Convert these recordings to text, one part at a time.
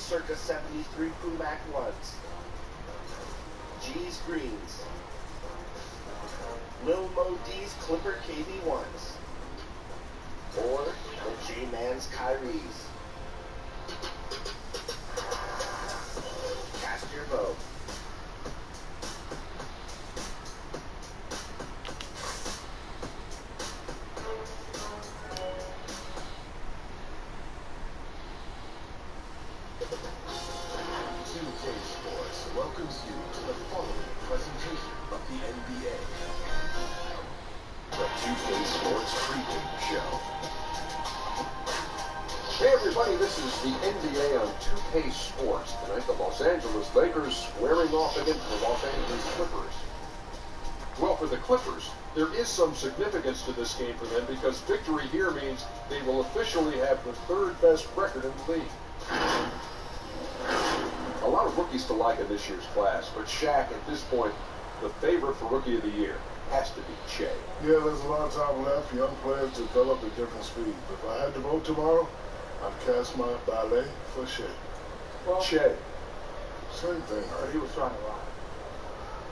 circa 73 Pumac ones. G's greens. Lil Mo D's Clipper KV1s. Or the J-Man's Kyries. Cast your vote. Welcomes you to the following presentation of the NBA. The 2K Sports Pregame Show. Hey everybody, this is the NBA on 2K Sports. Tonight the Los Angeles Lakers squaring off against the Los Angeles Clippers. Well, for the Clippers, there is some significance to this game for them because victory here means they will officially have the third best record in the league. A lot of rookies to like in this year's class, but Shaq, at this point, the favorite for Rookie of the Year has to be Che. Yeah, there's a lot of time left. Young players develop at different speeds. If I had to vote tomorrow, I'd cast my ballet for Che. Well, Che. Same thing, but right? he was trying to lie.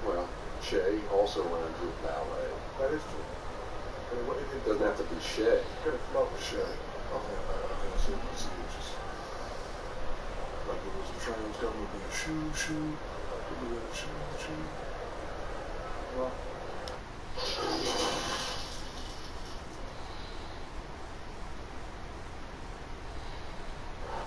Well, Che also ran through ballet. That is true. But It doesn't have to be Che. Could have flowed. Che. Okay, I can see the excuses. Like it was a trans coming to be a shoe. Like it was a shoe. Well,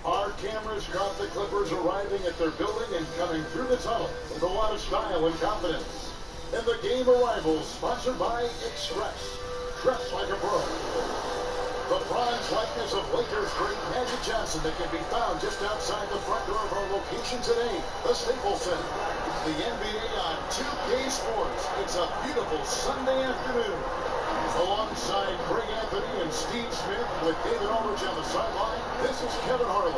our cameras caught the Clippers arriving at their building and coming through the tunnel with a lot of style and confidence. And the game arrival sponsored by Express. Dress like a pro. The bronze likeness of Lakers great Magic Johnson that can be found just outside the front door of our location today, the Staples Center. The NBA on 2K Sports. It's a beautiful Sunday afternoon. Alongside Greg Anthony and Steve Smith with David Aldridge on the sideline, this is Kevin Harlan.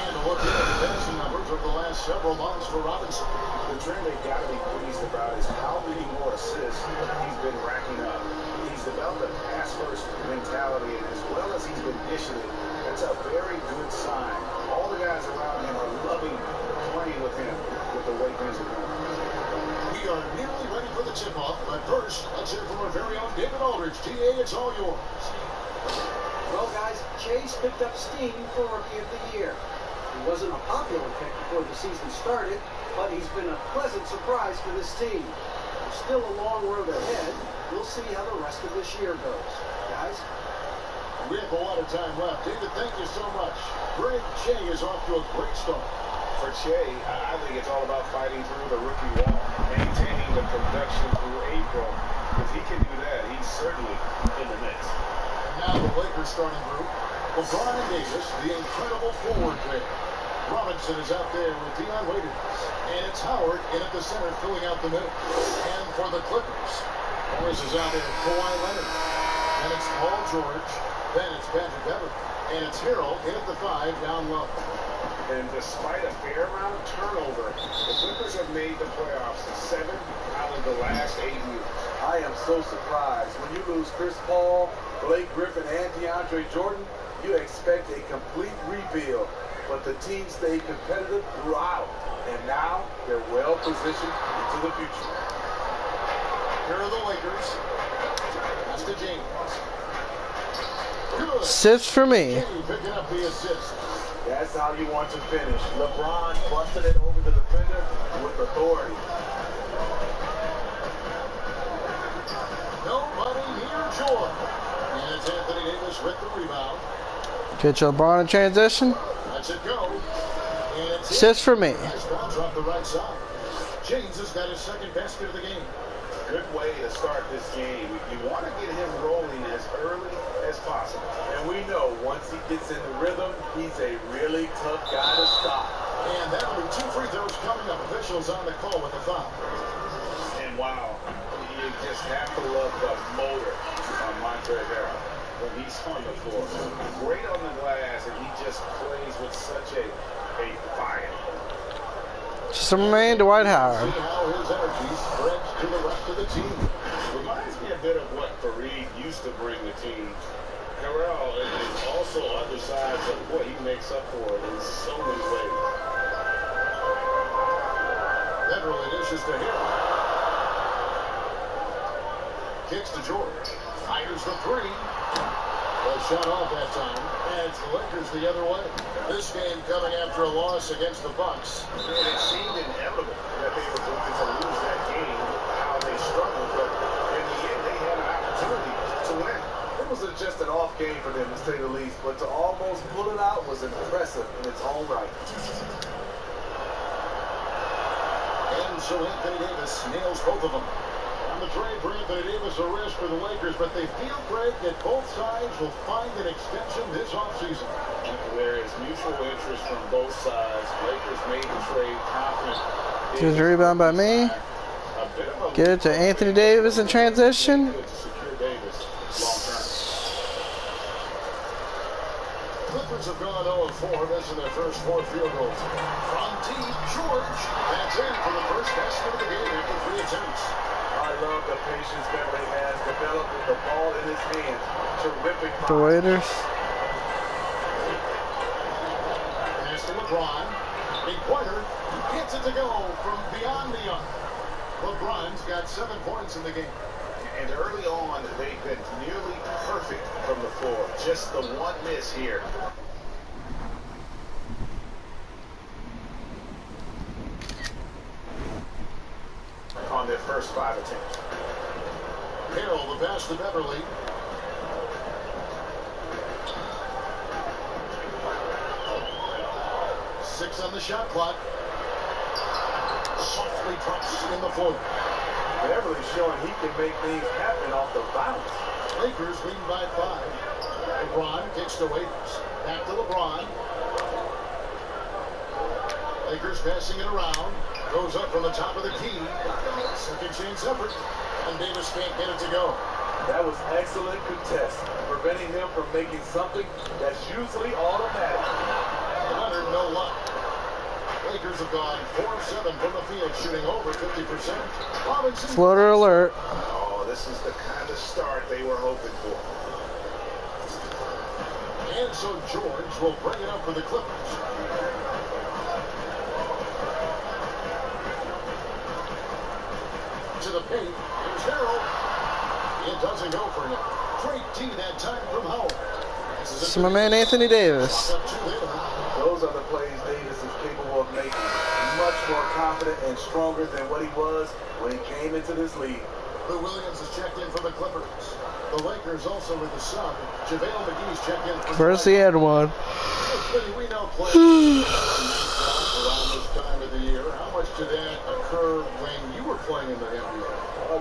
And a look at the passing numbers over the last several months for Robinson. The trend they got to be pleased about is how many more assists he's been racking up. He's developed a pass-first mentality, and as well as he's been dishing it, that's a very good sign. All the guys around him are loving playing with him with the way things are going. We are nearly ready for the tip-off, but first, let's hear from our very own David Aldridge. TA, it's all yours. Well, guys, Chase picked up steam for Rookie of the Year. He wasn't a popular pick before the season started, but he's been a pleasant surprise for this team. There's still a long road ahead. We'll see how the rest of this year goes. Guys? We have a lot of time left. David, thank you so much. Greg Che is off to a great start. For Che, I think it's all about fighting through the rookie wall, maintaining the production through April. If he can do that, he's certainly in the mix. And now the Lakers starting group. LeBron and Davis, the incredible forward pair. Robinson is out there with Dion Waiters. And it's Howard in at the center filling out the middle. And for the Clippers, Morris is out there with Kawhi Leonard. And it's Paul George. Then it's Patrick Beverley. And it's Harrell in at the 5 down low. And despite a fair amount of turnover, the Clippers have made the playoffs 7 out of the last 8 years. I am so surprised. When you lose Chris Paul, Blake Griffin, and DeAndre Jordan, you expect a complete rebuild. But the team stayed competitive throughout. And now they're well positioned into the future. Here are the Lakers. That's to James. Good. Assists for me. Picking up the assist. That's how you want to finish. LeBron busted it over the defender with authority. Nobody near Jordan. And it's Anthony Davis with the rebound. Get LeBron in transition. Let's it go. And it's Assists for me. Nice bounce off the right side. James has got his second basket of the game. Good way to start this game. You want to get him rolling as early as possible. And we know once he gets in the rhythm, he's a really tough guy to stop. And that'll be 2 free throws coming up. Officials on the call with the foul. And wow, you just have to love the motor on Montre Harrell when he's on the floor. Great on the glass, and he just plays with such a fire. Just a man, Dwight Howard. See how his energy spreads to the rest of the team. Reminds me a bit of what Fareed used to bring the team. Harrell is also undersized, but boy, he makes up for it in so many ways. Beverly dishes to him. Kicks to George. Fires the three. Well, shot off that time. And it's the Lakers the other way. This game coming after a loss against the Bucks. And it seemed inevitable that they were going to lose that game, how they struggled, but in the end, they had an opportunity to win. It was just an off game for them, to say the least, but to almost pull it out was impressive in its own right. And so Anthony Davis nails both of them. On the trade for Anthony Davis, a risk for the Lakers, but they feel, Greg, that both sides will find an extension this offseason. There is mutual interest from both sides. Lakers made the trade confident. Good rebound by me. Get it to Anthony Davis in transition. Clippers have gone 0-4, missing their first 4 field goals. From deep, George. That's in for the first basket of the game after 3 attempts. I love the patience Beverly has developed with the ball in his hands. Terrific. The Waiters. Pass to LeBron. Big pointer. Gets it to go from beyond the arc. LeBron's got 7 points in the game. And early on, they've been nearly perfect from the floor. Just the one miss here. On their first 5 attempts. Harrell, the pass to Beverly. Six on the shot clock. Softly drops in the floor. Beverly showing he can make things happen off the bounce. Lakers lead by 5. LeBron kicks to Waiters. Back to LeBron. Lakers passing it around. Goes up from the top of the key. Second chance effort. And Davis can't get it to go. That was excellent contest, preventing him from making something that's usually automatic. Leonard, no luck. Lakers have gone 4-7 from the field, shooting over 50%. Robinson. Floater alert. Oh, this is the kind of start they were hoping for. And so George will bring it up for the Clippers. To the paint. Here's Harrell. It doesn't go for him. Great D that time from Howard. This is my man Anthony Davis. Those are the plays Davis is capable of making. Much more confident and stronger than what he was when he came into this league. Lou Williams has checked in for the Clippers. The Lakers also with the sub. JaVale McGee's checked in for First he had one. We know playing around this time of the year. How much did that occur when you were playing in the NBA?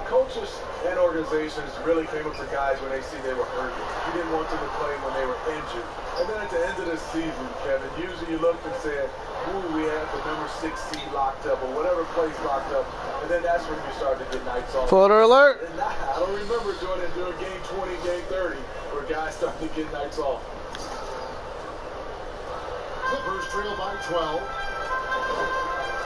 Coaches and organizations really came up to guys when they see they were hurt. You didn't want them to play when they were injured. And then at the end of the season, Kevin, usually you looked and said, ooh, we have the number 6 seed locked up or whatever place locked up. And then that's when you started to get nights off. Floater alert. And I don't remember doing it during game 20, game 30, where guys started to get nights off. Clippers trail by 12.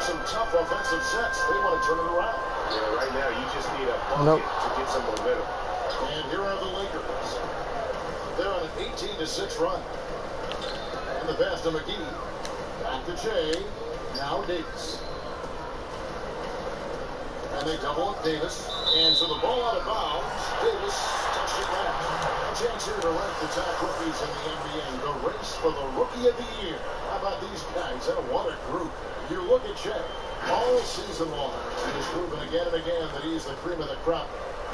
Some tough offensive sets. They want to turn it around. Yeah, right now you just need a bucket to get some momentum. And here are the Lakers. They're on an 18-6 run. And the pass to McGee. Back to Jay. Now Davis. And they double up Davis. And so the ball out of bounds. Davis touched it last. A chance here to rank the top rookies in the NBA. The race for the Rookie of the Year. How about these guys? What a group. You look at Shea all season long. He has proven again and again that he's the cream of the crop.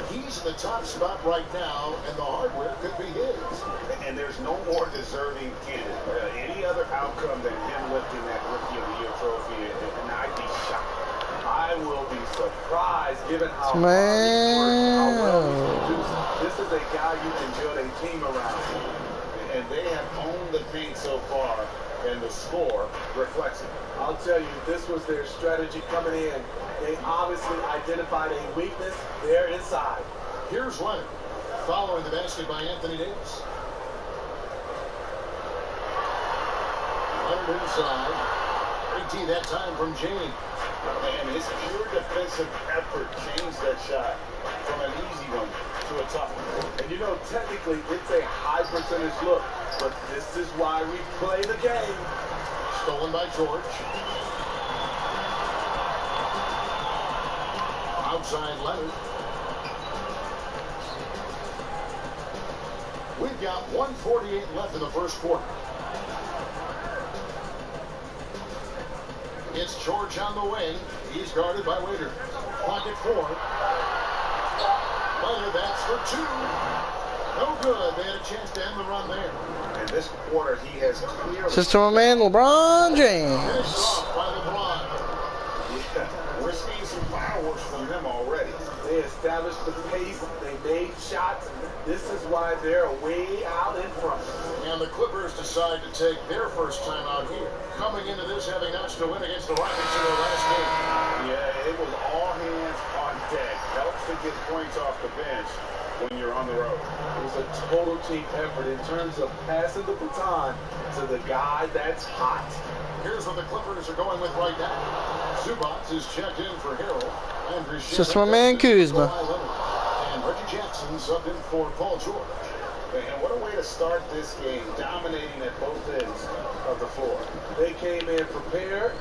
He's in the top spot right now, and the hardware could be his. And there's no more deserving candidate. Any other outcome than him lifting that Rookie of the Year trophy, and I'd be shocked. I will be surprised given how hard he's worked, how well he's produced. This is a guy you can build a team around. And they have owned the paint so far, and the score reflects it. I'll tell you, this was their strategy coming in. They obviously identified a weakness there inside. Here's Leonard, following the basket by Anthony Davis. Leonard inside. Big T that time from James. And his pure defensive effort changed that shot. from an easy one to a tough one. And you know, technically, it's a high percentage look, but this is why we play the game. Stolen by George. Outside Leonard. We've got 1:48 left in the first quarter. It's George on the wing. He's guarded by Waiter. Pocket 4. Waiter bats for 2. No good. They had a chance to end the run there. And this quarter, he has clearly... Sister my man, LeBron James. Finished off by LeBron. Yeah, we're seeing some fireworks from them already. They established the pace, they made shots. This is why they're way out in front. And the Clippers decide to take their first time out here, coming into this having notched a win against the Rockets in their last game. Yeah, it was all hands on deck. Helps to get points off the bench when you're on the road. It was a total team effort in terms of passing the baton to the guy that's hot. Here's what the Clippers are going with right now. Zubac is checked in for Harrell. Just my man Kuzma. And Reggie Jackson's up in for Paul George. And what a way to start this game, dominating at both ends of the floor. They came in prepared,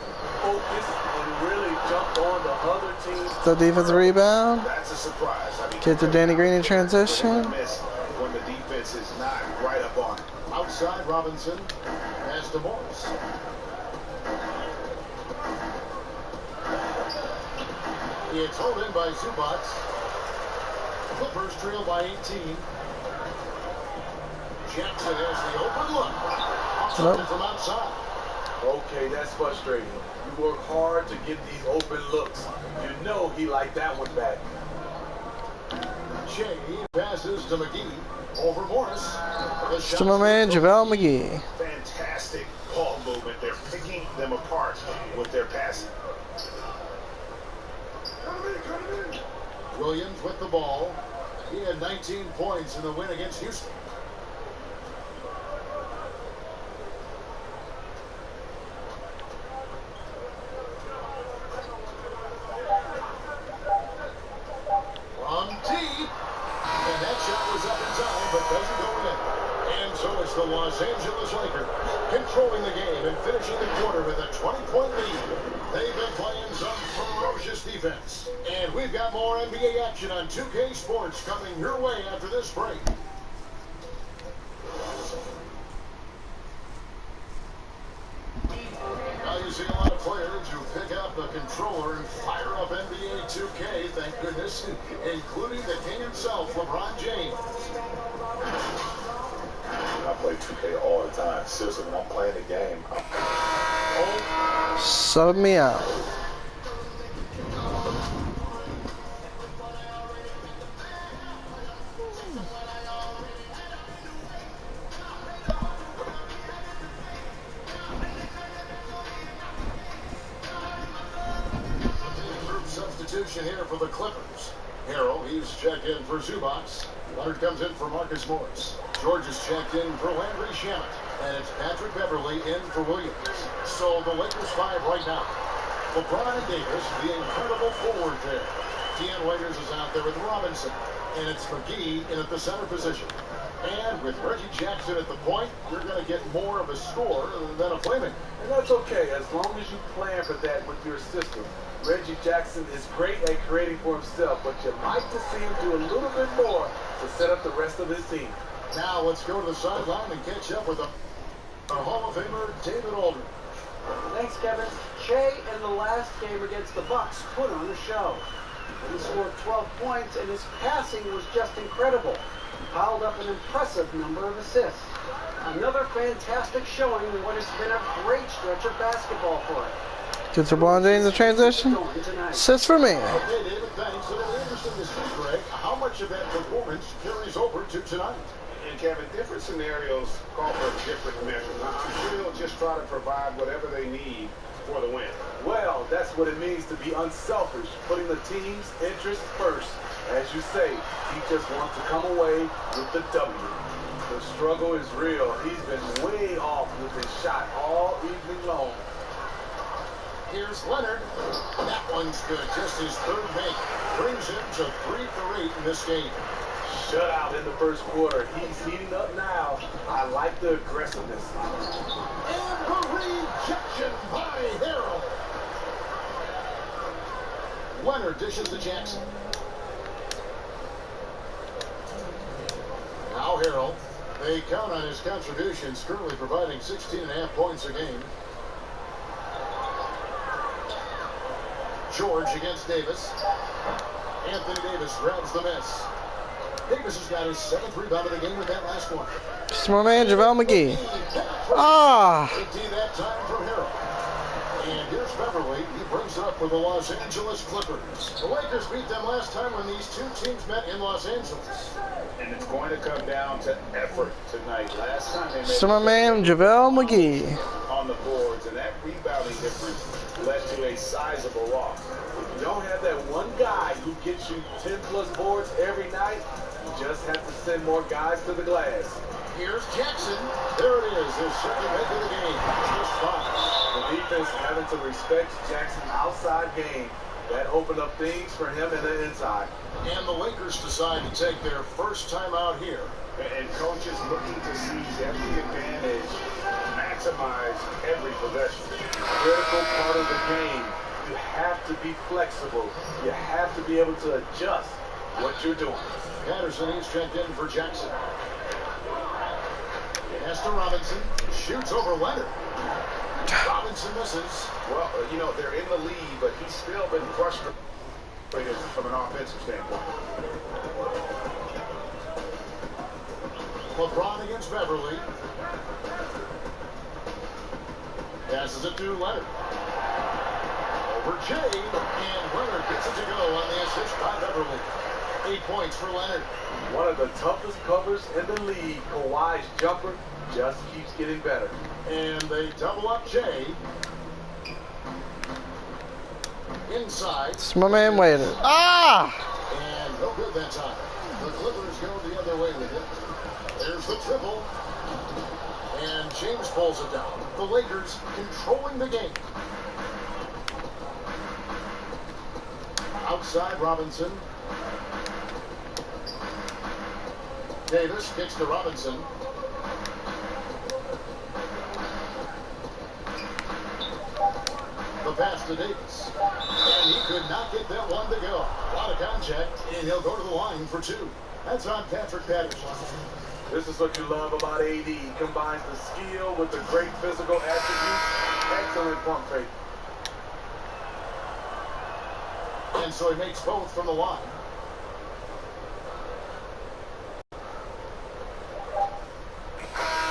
focused, and really jumped on the other team's... The defensive rebound. That's a surprise. I mean, Get to Danny Green in transition. miss when the defense is not right up on it. Outside Robinson. Pass to Morris. It's held in by Zubac. Clippers trail by 18. Jackson has the open look. Something from outside. Okay, that's frustrating. You work hard to get these open looks. You know he liked that one back. Shea passes to McGee. Over Morris. To my man JaVale McGee. Fantastic ball movement. They're picking them apart with their passing. Williams with the ball. He had 19 points in the win against Houston. From deep. And that shot was up in time, but doesn't go in. And so it's the Los Angeles Lakers controlling the game and finishing the quarter with a 20-point lead. They've been playing some ferocious defense. And we've got more NBA action on 2K Sports coming your way after this break. Now you see a lot of players who pick up the controller and fire up NBA 2K, thank goodness, including the king himself, LeBron James. I play 2K all the time. Seriously, when I'm playing the game, Sub me out. Substitution here for the Clippers. Harrell, he's checked in for Zubac. Leonard comes in for Marcus Morris. George is checked in for Landry Shamet. And it's Patrick Beverly in for Williams. So the Lakers 5 right now. LeBron Davis, the incredible forward there. Deion Waiters is out there with Robinson. And it's McGee in at the center position. And with Reggie Jackson at the point, you're going to get more of a score than a playmaker. And that's okay, as long as you plan for that with your system. Reggie Jackson is great at creating for himself, but you'd like to see him do a little bit more to set up the rest of his team. Now let's go to the sideline and catch up with our Hall of Famer, David Aldridge. Thanks, Kevin. Shea in the last game against the Bucks put on a show. He scored 12 points, and his passing was just incredible. He piled up an impressive number of assists. Another fantastic showing in what has been a great stretch of basketball for him. Gets LeBron James in transition. Assist for me. Okay, David, thanks. It'll be interesting to see, Greg, how much of that performance carries over to tonight. and Kevin, different scenarios call for different measures. I'm sure they'll just try to provide whatever they need for the win. Well, that's what it means to be unselfish, putting the team's interests first. As you say, he just wants to come away with the W. The struggle is real. He's been way off with his shot all evening long. Here's Leonard. That one's good. Just his third make. Brings him to 3 for 8 in this game. Shutout in the first quarter. He's heating up now. I like the aggressiveness. And the rejection by Harrell. Leonard dishes to Jackson. Now Harrell. They count on his contributions, currently providing 16.5 points a game. George against Davis. Anthony Davis grabs the miss. Davis has got his 7th rebound of the game with that last one. It's my man, JaVale McGee. Ah! 18 that time from Harrell. And here's Beverly. He brings it up for the Los Angeles Clippers. The Lakers beat them last time when these two teams met in Los Angeles. And it's going to come down to effort tonight. Last time they It's my man, JaVale McGee. on the boards, and that rebounding difference led to a sizable loss. If you don't have that one guy who gets you 10-plus boards every night, you just have to send more guys to the glass. Here's Jackson. There it is, his second make of the game. Just 5. The defense having to respect Jackson's outside game. That opened up things for him in the inside. And the Lakers decide to take their first time out here. And coaches looking to seize every advantage, maximize every possession. Critical part of the game. You have to be flexible. You have to be able to adjust what you're doing. Patterson is checked in for Jackson. Pass to Robinson. Shoots over Leonard. Robinson misses. Well, you know, they're in the lead, but he's still been frustrated from an offensive standpoint. LeBron against Beverly. Passes it to Leonard. Over Jay. And Leonard gets it to go on the assist by Beverly. 8 points for Leonard. One of the toughest covers in the league. Kawhi's jumper just keeps getting better. And they double up Jay. Inside. It's my man, Waiter. Ah! And no good that time. The Clippers go the other way with it. There's the triple. And James pulls it down. The Lakers controlling the game. Outside Robinson. Davis kicks to Robinson. The pass to Davis. And he could not get that one to go. A lot of contact, and he'll go to the line for 2. That's on Patrick Patterson. This is what you love about AD. He combines the skill with the great physical attributes. Excellent pump fake. And so he makes both from the line.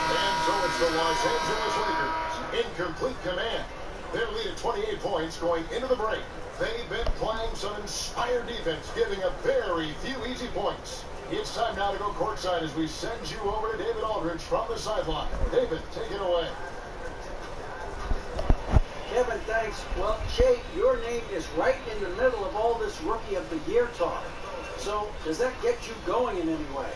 And so it's the Los Angeles Lakers in complete command. Their lead at 28 points going into the break. They've been playing some inspired defense, giving up very few easy points. It's time now to go courtside as we send you over to David Aldridge from the sideline. David, take it away. Kevin, thanks. Well, Jay, your name is right in the middle of all this Rookie of the Year talk. So, does that get you going in any way?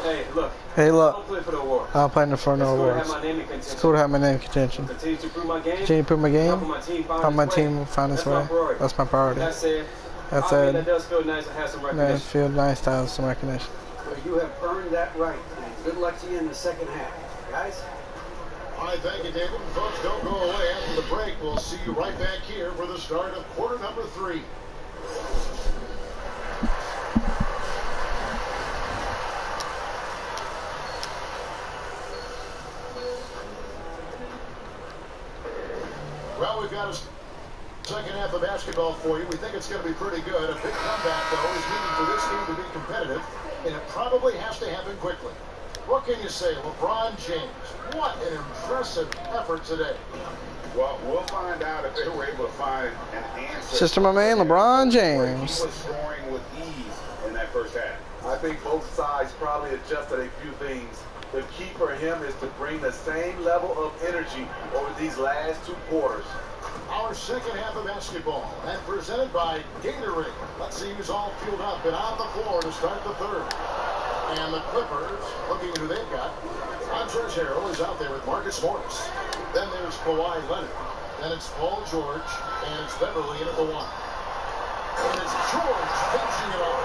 Hey, look. Hey, look. I'll play for the award. I'm playing for no awards. It's cool to have my name in contention. Continue to improve my game. Continue to improve my game. Help my team find its way. That's my priority. That said, that does feel nice to have some recognition. It feels nice to have some recognition. Well, you have earned that right. And good luck to you in the second half. Guys? All right, thank you, David. And folks, don't go away. After the break, we'll see you right back here for the start of quarter number 3. Well, we've got a second half of basketball for you. We think it's going to be pretty good. A big comeback, though, is needed for this team to be competitive, and it probably has to happen quickly. What can you say, LeBron James? What an impressive effort today. Well, we'll find out if they were able to find an answer. Sister, my man, LeBron James. He was scoring with ease in that first half. I think both sides probably adjusted a few things. The key for him is to bring the same level of energy over these last 2 quarters. Our second half of basketball, and presented by Gatorade. Let's see who's all fueled up and on the floor to start the third. And the Clippers, looking who they've got. Montrezl Harrell is out there with Marcus Morris. Then there's Kawhi Leonard. Then it's Paul George. And it's Beverly in at the 1. And it's George finishing it off.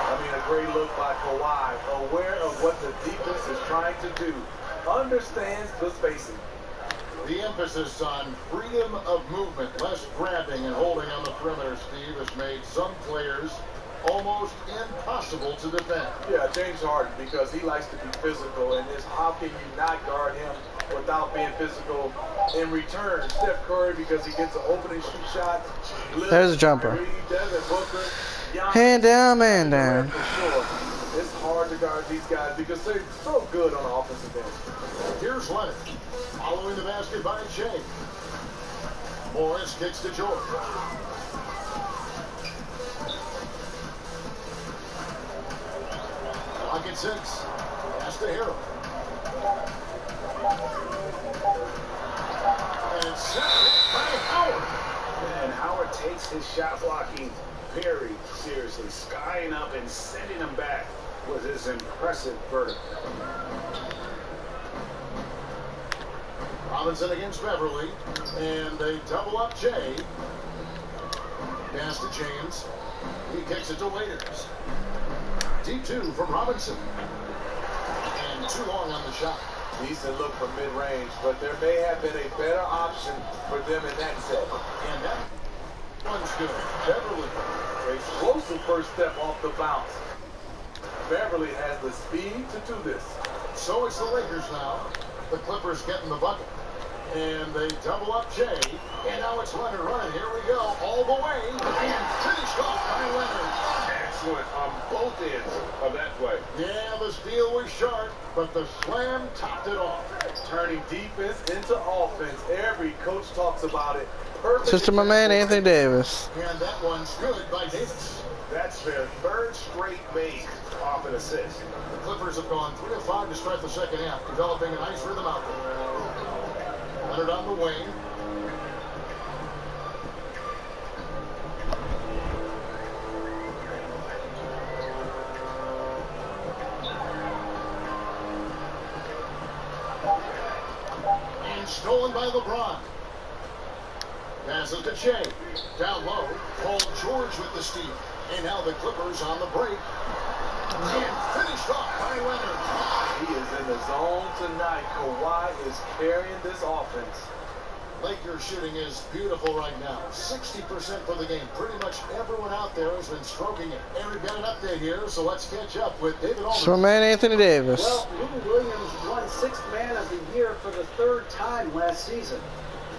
I mean, a great look by Kawhi, aware of what the defense is trying to do, understands the spacing. The emphasis on freedom of movement, less grabbing and holding on the perimeter, Steve, has made some players almost impossible to defend. Yeah, James Harden, because he likes to be physical, and it's how can you not guard him without being physical in return? Steph Curry, because he gets an opening shoot shot. There's a jumper. Devin Booker, Giannis, Hand down, man down. For sure. It's hard to guard these guys because they're so good on the offensive end. Here's Leonard, following the basket by Jay. Morris kicks to George. Clock at 6. Pass to Harrell. And set by Howard. And Howard takes his shot blocking very seriously, skying up and sending him back with his impressive vertical. Robinson against Beverly, and they double up Jay. Pass to James. He kicks it to Waiters. Deep 2 from Robinson. And too long on the shot. Decent look from mid-range, but there may have been a better option for them in that set. And that one's good. Beverly. Explosive first step off the bounce. Beverly has the speed to do this. So it's the Lakers now. The Clippers getting the bucket. And they double up Jay. And now it's Leonard running. Here we go. All the way. And finished off by Leonard. Excellent on both ends of that play. Yeah, the steal was sharp, but the slam topped it off. Turning defense into offense. Every coach talks about it. Perfect. Just to my man, Anthony Davis. And that one's good by Davis. That's their third straight make off an assist. The Clippers have gone 3 of 5 to start the second half, developing a nice rhythm out there. Leonard on the wing. And stolen by LeBron. Passes to Jay. Down low. Paul George with the steal. And now the Clippers on the break. And finished off by Leonard. He is in the zone tonight. Kawhi is carrying this offense. Lakers shooting is beautiful right now. 60% for the game. Pretty much everyone out there has been stroking it. And we've got an update here, so let's catch up with David Aldridge. It's my man, Anthony Davis. Well, Lou Williams won 6th Man of the Year for the 3rd time last season.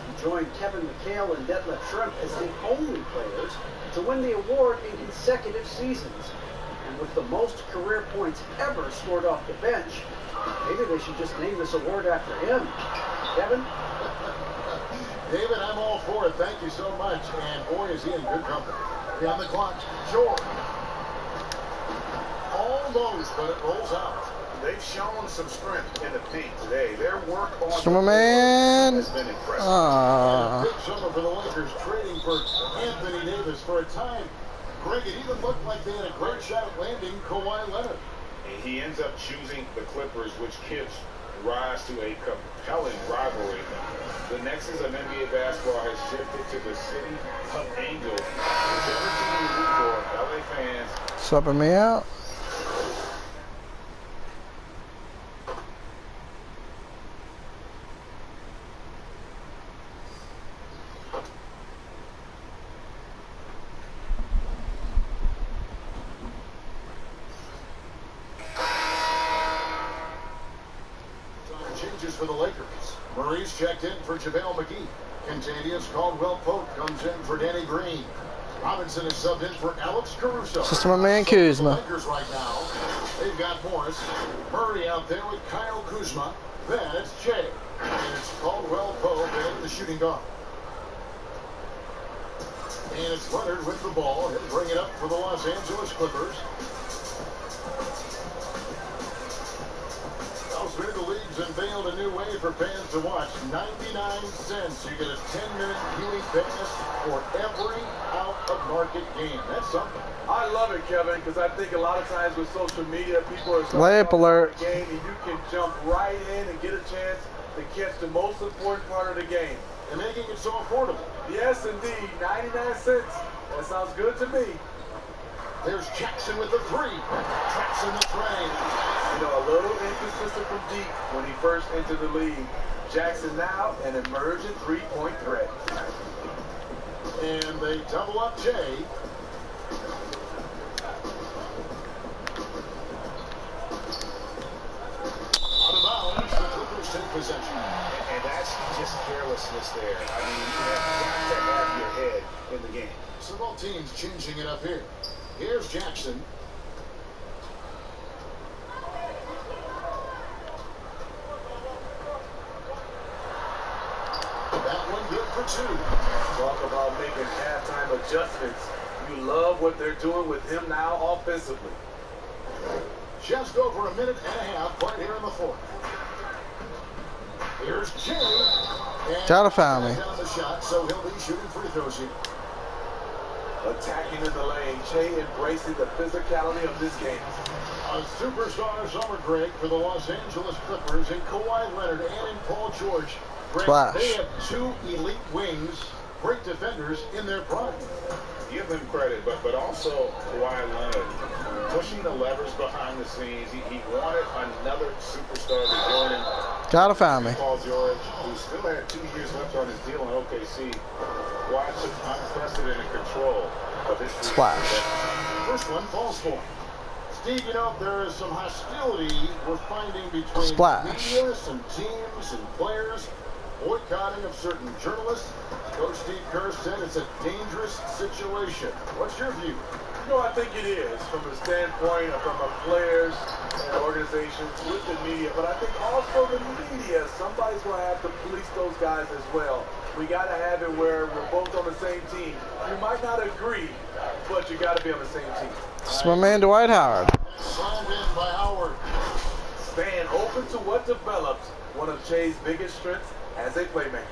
He joined Kevin McHale and Detlef Schrempf as the only players to win the award in consecutive seasons. And with the most career points ever scored off the bench, maybe they should just name this award after him. Kevin? David, I'm all for it. Thank you so much. And boy, is he in good company. On the clock, George. Almost, but it rolls out. They've shown some strength in the paint today. Their work on It's my man. has been impressive. And a big summer for the Lakers, trading for Anthony Davis for a time. Greg, it even looked like they had a great shot at landing Kawhi Leonard. And he ends up choosing the Clippers, which gives rise to a compelling rivalry. The nexus of NBA basketball has shifted to the city of Angels. Whichever team you root for, LA fans. Subbing me out. Changes for the Lakers. Maurice checked in for JaVale McGee. Contagious Caldwell Pope comes in for Danny Green. Robinson is subbed in for Alex Caruso. Just my man Kuzma. The Lakers right now, they've got Morris. Murray out there with Kyle Kuzma. Then it's Jay. And it's Caldwell Pope and the shooting guard. And it's Leonard with the ball. He'll bring it up for the Los Angeles Clippers. Elsewhere, the league's unveiled a new way for fans to watch. 99 cents. You get a 10-minute viewing pass for every out a market game. That's something. I love it, Kevin, because I think a lot of times with social media, people are Layup alert. the game, and you can jump right in and get a chance to catch the most important part of the game. And making it so affordable. Yes, indeed. 99 cents. That sounds good to me. There's Jackson with the three. Traps in the train. You know, a little inconsistent from deep when he first entered the league. Jackson now an emerging three-point threat. And they double up Jay. Out of bounds, the Clippers take possession. And that's just carelessness there. I mean, you have got to have your head in the game. So both teams changing it up here. Here's Jackson. That one good for two. Talk about making halftime adjustments. You love what they're doing with him now offensively. Just over a minute and a half right here in the fourth. Here's Jay. And Gotta foul me. down the shot, so he'll be shooting free throws here. Attacking in the lane, Che embracing the physicality of this game. A superstar summer, Greg, for the Los Angeles Clippers in Kawhi Leonard and in Paul George. Greg, Flash. they have two elite wings, great defenders in their prime. Give him credit, but also Kawhi Leonard pushing the levers behind the scenes. He wanted another superstar to join him. Gotta foul me. Paul George, who still had 2 years left on his deal in OKC, Kawhi took unprecedented control of his Splash. First one falls for him. Steve, you know, there is some hostility we're finding between Splash. media, some teams and players, boycotting of certain journalists. Coach Steve Kerr said it's a dangerous situation. What's your view? You know, I think it is from the standpoint of from a players and organizations with the media, but I think also the media, somebody's going to have to police those guys as well. We got to have it where we're both on the same team. You might not agree, but you got to be on the same team. It's my man Dwight Howard. Slammed in by Howard. Staying open to what develops one of Che's biggest strengths as a playmaker.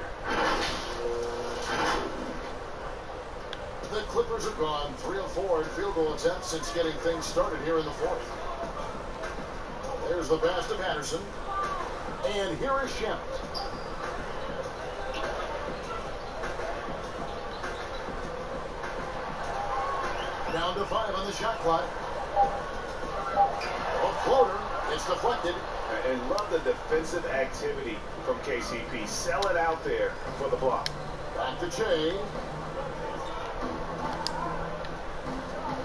The Clippers have gone 3 of 4 in field goal attempts since getting things started here in the fourth. There's the pass to Patterson. And here is Shamet. Down to 5 on the shot clock. A floater. It's deflected. And love the defensive activity from KCP. Sell it out there for the block. Back to Che.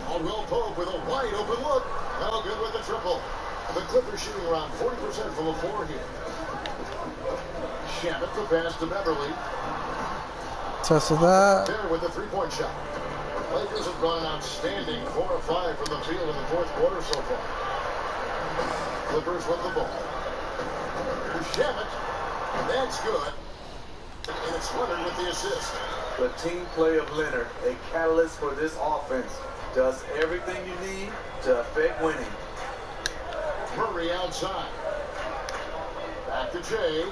Caldwell Pope with a wide open look. No good with the triple. The Clippers shooting around 40% from the floor here. Shamet the pass to Beverly. Test of that. There with the three-point shot. Lakers have gone an outstanding 4 of 5 from the field in the fourth quarter so far. Clippers with the ball. Here's Shamet. That's good. And it's Leonard with the assist. The team play of Leonard, a catalyst for this offense, does everything you need to affect winning. Murray outside. Back to Jay.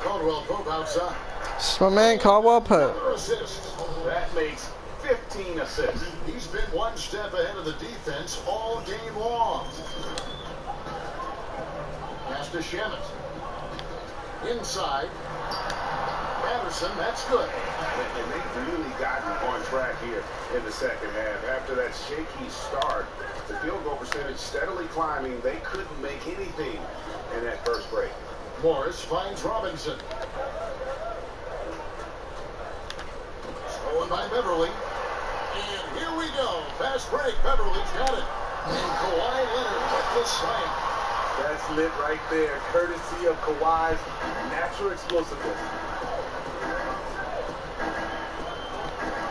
Caldwell Pope outside. It's my man Caldwell Pope. Another assist. That makes 15 assists. He's been one step ahead of the defense all game long. Pass to Shamet. Inside. Patterson, that's good. And they've really gotten on track here in the second half. After that shaky start, the field goal percentage steadily climbing. They couldn't make anything in that first break. Morris finds Robinson. Stolen by Beverly. And here we go. Fast break. Beverly's got it. And Kawhi Leonard with the slam. That's lit right there, courtesy of Kawhi's natural explosiveness.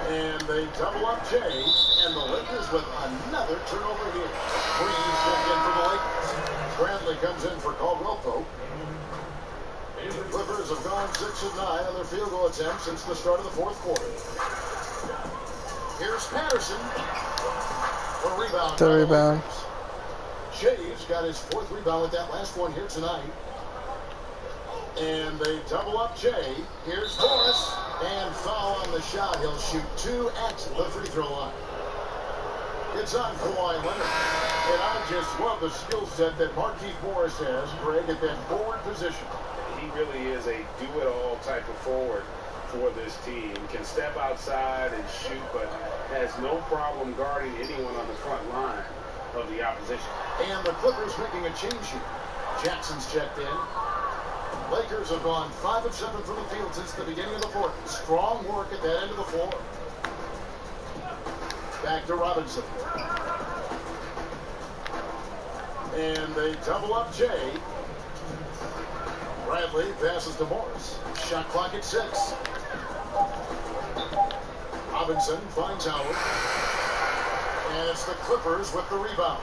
And they double up Jay, and the Lakers with another turnover here. Green stepped in for the Lakers. Bradley comes in for Caldwell Pope. The Clippers have gone 6 of 9 on their field goal attempts since the start of the fourth quarter. Here's Patterson. A rebound. The rebound. Jay's got his 4th rebound with that last one here tonight. And they double up Jay. Here's Morris. And foul on the shot. He'll shoot 2 at the free throw line. It's on Kawhi Leonard. And I just love the skill set that Markieff Morris has, Greg, at that forward position. He really is a do-it-all type of forward for this team. Can step outside and shoot, but has no problem guarding anyone on the front line of the opposition. And the Clippers making a change here. Jackson's checked in. Lakers have gone 5 of 7 from the field since the beginning of the fourth. Strong work at that end of the floor. Back to Robinson. And they double up Jay. Bradley passes to Morris. Shot clock at 6. Robinson finds Howard. And it's the Clippers with the rebound.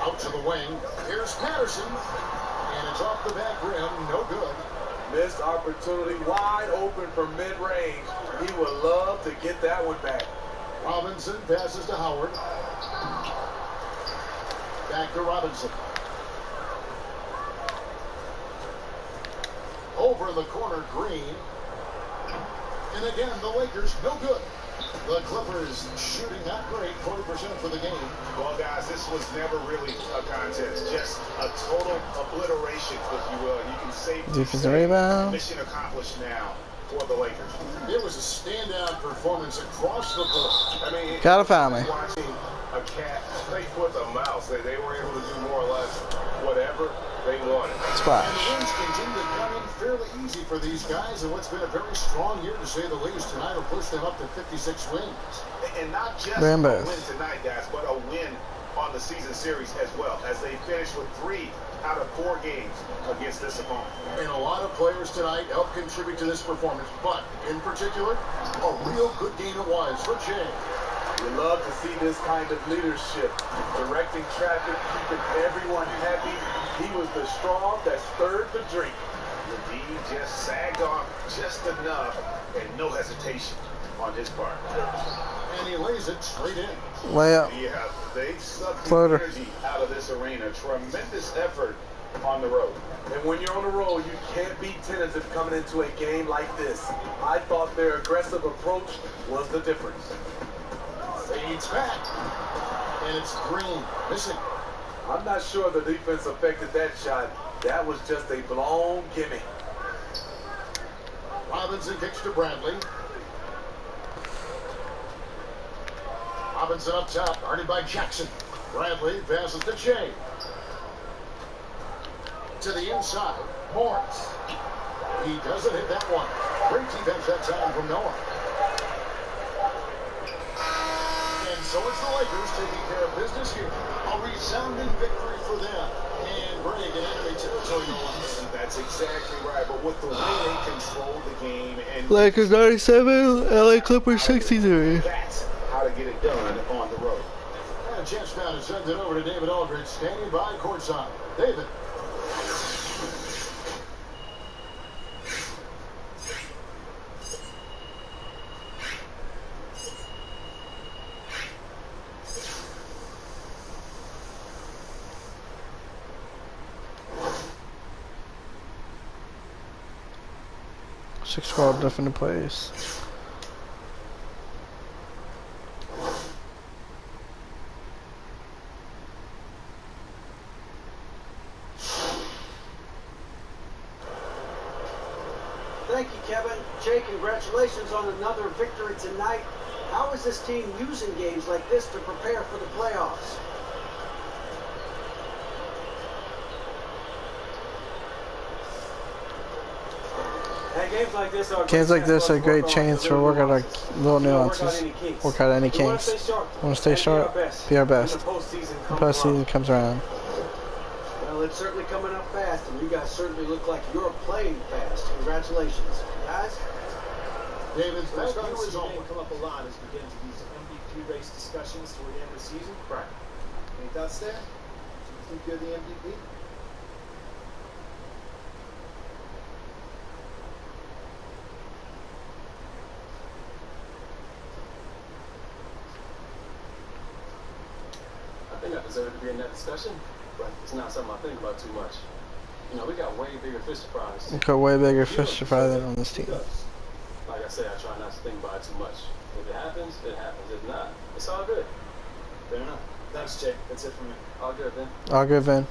Out to the wing. Here's Patterson. And it's off the back rim. No good. Missed opportunity, wide open for mid-range. He would love to get that one back. Robinson passes to Howard. Back to Robinson. Over in the corner, Green. And again, the Lakers, no good. The Clippers shooting not great, 40% for the game. Well, guys, this was never really a contest. Just a total obliteration, if you will. You can safely Defensive say rebound. mission accomplished now for the Lakers. It was a standout performance across the board. I mean, Gotta foul me. Watching a cat play with a mouse. They were able to do more or less whatever they wanted. And the Splash. wins continue to come in fairly easy for these guys, and what's been a very strong year, to say the least. Tonight will push them up to 56 wins. And not just Rambos. a win tonight, guys, but a win on the season series as well, as they finish with 3 out of 4 games against this opponent. And a lot of players tonight helped contribute to this performance, but in particular, a real good game it was for Jay. You love to see this kind of leadership, directing traffic, keeping everyone happy. He was the straw that stirred the drink. Levine just sagged off just enough, and no hesitation on his part. And he lays it straight in. Layup. Yeah, they sucked the Floater. energy out of this arena. Tremendous effort on the road. And when you're on the road, you can't be tentative coming into a game like this. I thought their aggressive approach was the difference. Fades back. And it's Green missing. I'm not sure the defense affected that shot. That was just a blown gimme. Robinson kicks to Bradley. Robinson up top, guarded by Jackson. Bradley passes to Jay. To the inside, Morris. He doesn't hit that one. Great defense that time from Noah. And so it's the Lakers taking care of business here. A resounding victory for them. And Greg in enemy territory, no less. That's exactly right. But with the way they control the game and Lakers 97, LA Clippers 63. that's how to get it done on the road. And a chance now to send it over to David Aldridge, standing by courtside. David. Six squad different plays. Thank you, Kevin. Jay, congratulations on another victory tonight. How is this team using games like this to prepare for the playoffs? Games like this are a great chance for work out our little nuances. Work out any kinks. Want to stay sharp? Be our best. The postseason comes around. Well, it's certainly coming up fast, and you guys certainly look like you're playing fast. Congratulations, guys. David, thank you This as always. come up a lot as we get into these MVP race discussions toward the end of the season. Right. Any thoughts there? Do you think you're the MVP? I think I deserve to be in that discussion, but it's not something I think about too much. You know, we got way bigger fish to fry. We got way bigger fish to fry than on this team. Like I said, I try not to think about it too much. If it happens, it happens. If not, it's all good. Fair enough. Thanks, Jay. That's it for me. All good, man. All good, Vin.